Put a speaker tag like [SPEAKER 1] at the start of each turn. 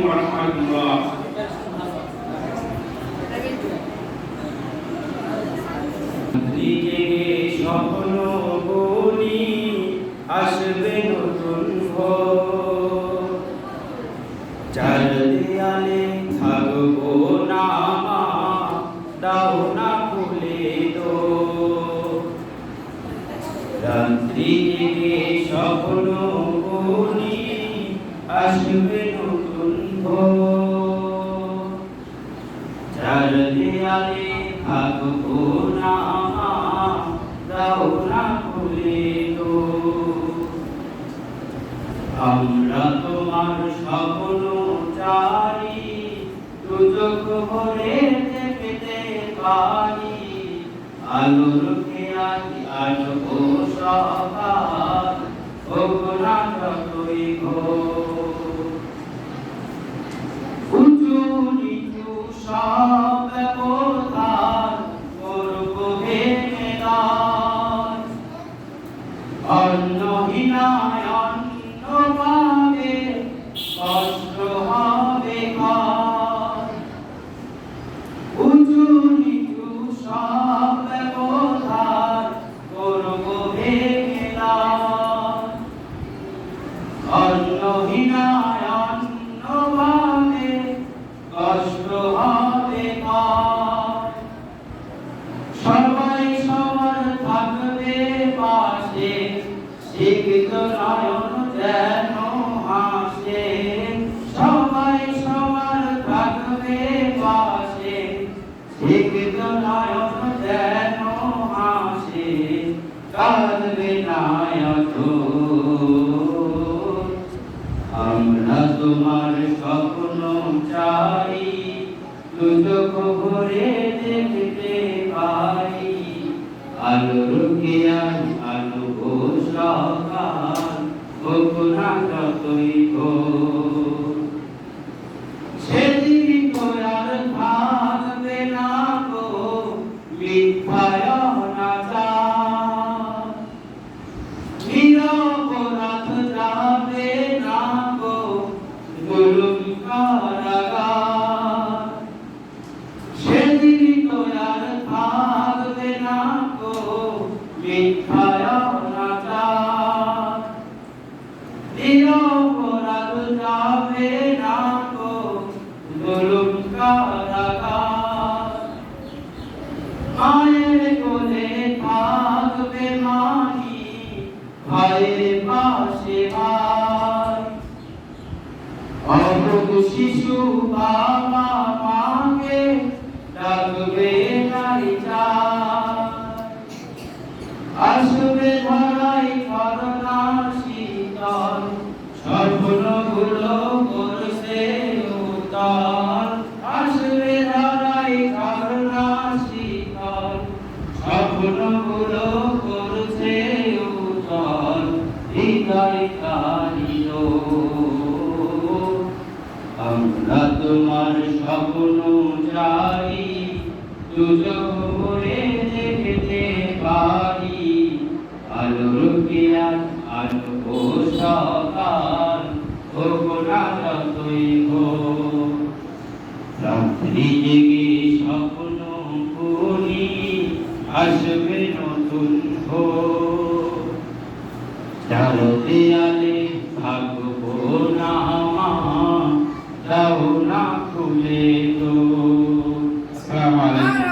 [SPEAKER 1] ওয়া রাহমাতুল্লাহ।
[SPEAKER 2] দিকে স্বপ্ন বলি আসবে নতুন ভোর, চার দেয়ালে থাকবো না মা, দাও না খুলে দোর। রাত্রি জেগে স্বপ্ন বলি আসবে নতুন ভোর, চার দেয়ালে থাকবো না মা, দাও না খুলে দোর। আমরা তোমার স্বপ্ন চাই, দু চোখ ভরে দেখতে পারি, আলোর খেয়ালি আসবো সকাল, হোক না যতই ভোর। উঁচু নিচু সব ব্যবধান করবো ভেঙে দান, অন্নহীনায় অন্ন পাবে, কষ্ট হবে কার। উঁচু নিচু সব ব্যবধান করবো ভেঙে দান, অন্নহীনায় অন্ন পাবে, কষ্ট হবে কার। সবাই সবার থাকবে পাশে, সিক্ত নয়ন যেন হাসে। সবাই সবার থাকবে পাশে, সিক্ত নয়ন যেন হাসে, কাঁদবে না অঝোর। আমরা তোমার স্বপ্ন চাই, দু চোখ ভরে দেখতে পাই, আলোর খেয়ালি আলো সকাল, হোক না যতই ভোর। সেদিন তো আর থাকবে না গো মিথ্যায় অনাচার, নিরপরাধ যাবে না গো জুলুম কারাগার। সেদিন তো আর থাকবে না গো মিথ্যায় অনাচার, নিরপরাধ যাবে না গো জুলুম কারাগার। মায়ের কোলে থাকবে মানি, ভাইয়ের পাশে ভাই, অবুঝ শিশু বাবা মাকে ডাকবে নাই যায়। আসবে ধরাই করোনা শীতল, স্বপ্নগুলো করছে উতল। আসবে ধরাই করোনা শীতল, স্বপ্নগুলো করছে উতল, হৃদয় কারিল। আমরা তোমার স্বপ্ন চাই, দু চোখ ভরে দেখতে পারি, আলোর খেয়াল আলো সকাল, হোক না যতই ভোর। রাত্রি জেগে স্বপ্ন বলি আসবে নতুন ভোর, চার দেয়ালে থাকবো না মা, দাও না খুলে দোর। আসসালামু আলাইকুম।